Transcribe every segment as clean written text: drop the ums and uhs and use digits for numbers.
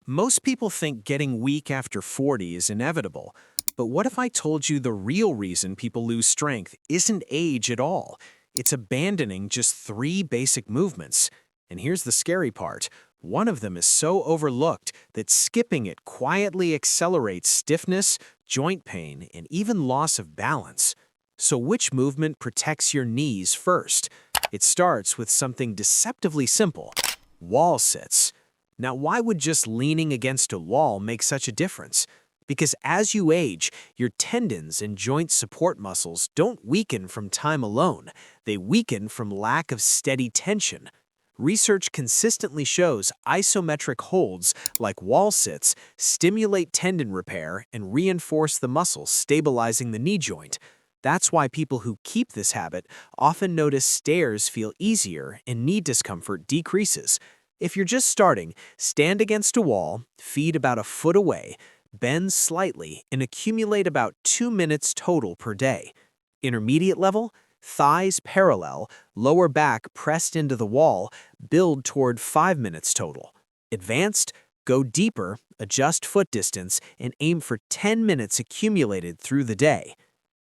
Most people think getting weak after 40 is inevitable, but what if I told you the real reason people lose strength isn't age at all? It's abandoning just 3 basic movements. And here's the scary part. One of them is so overlooked that skipping it quietly accelerates stiffness, joint pain, and even loss of balance. So which movement protects your knees first? It starts with something deceptively simple: wall sits. Now, why would just leaning against a wall make such a difference? Because as you age, your tendons and joint support muscles don't weaken from time alone. They weaken from lack of steady tension. Research consistently shows isometric holds, like wall sits, stimulate tendon repair and reinforce the muscles, stabilizing the knee joint. That's why people who keep this habit often notice stairs feel easier and knee discomfort decreases. If you're just starting, stand against a wall, feet about a foot away, bend slightly, and accumulate about 2 minutes total per day. Intermediate level, thighs parallel, lower back pressed into the wall, build toward 5 minutes total. Advanced, go deeper, adjust foot distance, and aim for 10 minutes accumulated through the day.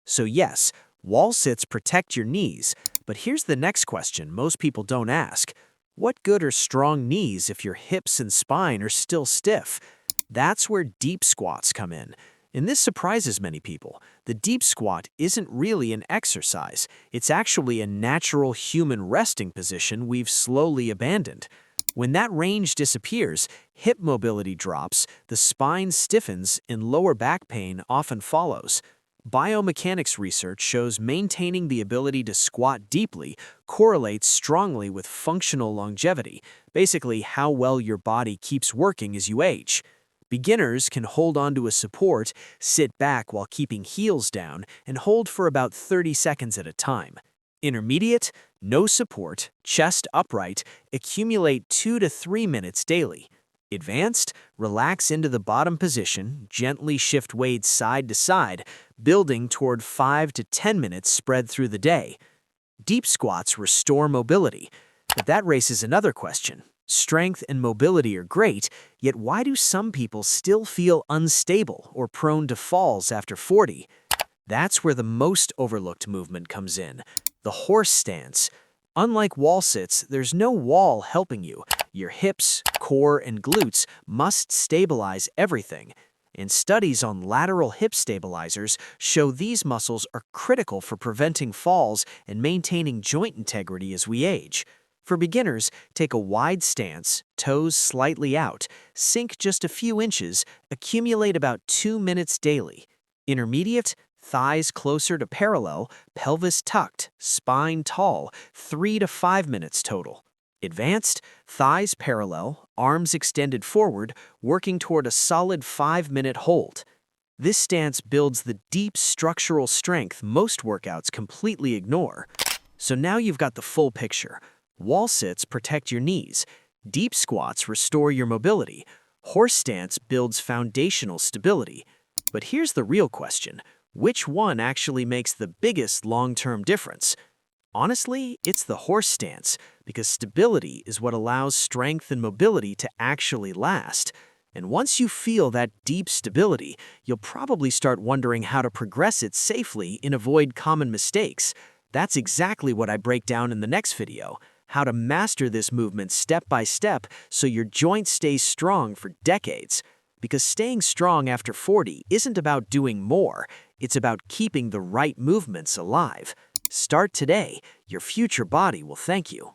So yes, wall sits protect your knees, but here's the next question most people don't ask. What good are strong knees if your hips and spine are still stiff? That's where deep squats come in. And this surprises many people. The deep squat isn't really an exercise. It's actually a natural human resting position we've slowly abandoned. When that range disappears, hip mobility drops, the spine stiffens, and lower back pain often follows. Biomechanics research shows maintaining the ability to squat deeply correlates strongly with functional longevity, basically how well your body keeps working as you age. Beginners can hold onto a support, sit back while keeping heels down, and hold for about 30 seconds at a time. Intermediate, no support, chest upright, accumulate 2 to 3 minutes daily. Advanced, relax into the bottom position, gently shift weights side to side, building toward 5 to 10 minutes spread through the day. Deep squats restore mobility, but that raises another question. Strength and mobility are great, yet why do some people still feel unstable or prone to falls after 40? That's where the most overlooked movement comes in, the horse stance. Unlike wall sits, there's no wall helping you. Your hips, core, and glutes must stabilize everything. And studies on lateral hip stabilizers show these muscles are critical for preventing falls and maintaining joint integrity as we age. For beginners, take a wide stance, toes slightly out, sink just a few inches, accumulate about 2 minutes daily. Intermediate, thighs closer to parallel, pelvis tucked, spine tall, 3 to 5 minutes total. Advanced, thighs parallel, arms extended forward, working toward a solid 5-minute hold. This stance builds the deep structural strength most workouts completely ignore. So now you've got the full picture. Wall sits protect your knees. Deep squats restore your mobility. Horse stance builds foundational stability. But here's the real question. Which one actually makes the biggest long-term difference? Honestly, it's the horse stance, because stability is what allows strength and mobility to actually last. And once you feel that deep stability, you'll probably start wondering how to progress it safely and avoid common mistakes. That's exactly what I break down in the next video: how to master this movement step by step so your joint stays strong for decades. Because staying strong after 40 isn't about doing more, it's about keeping the right movements alive. Start today. Your future body will thank you.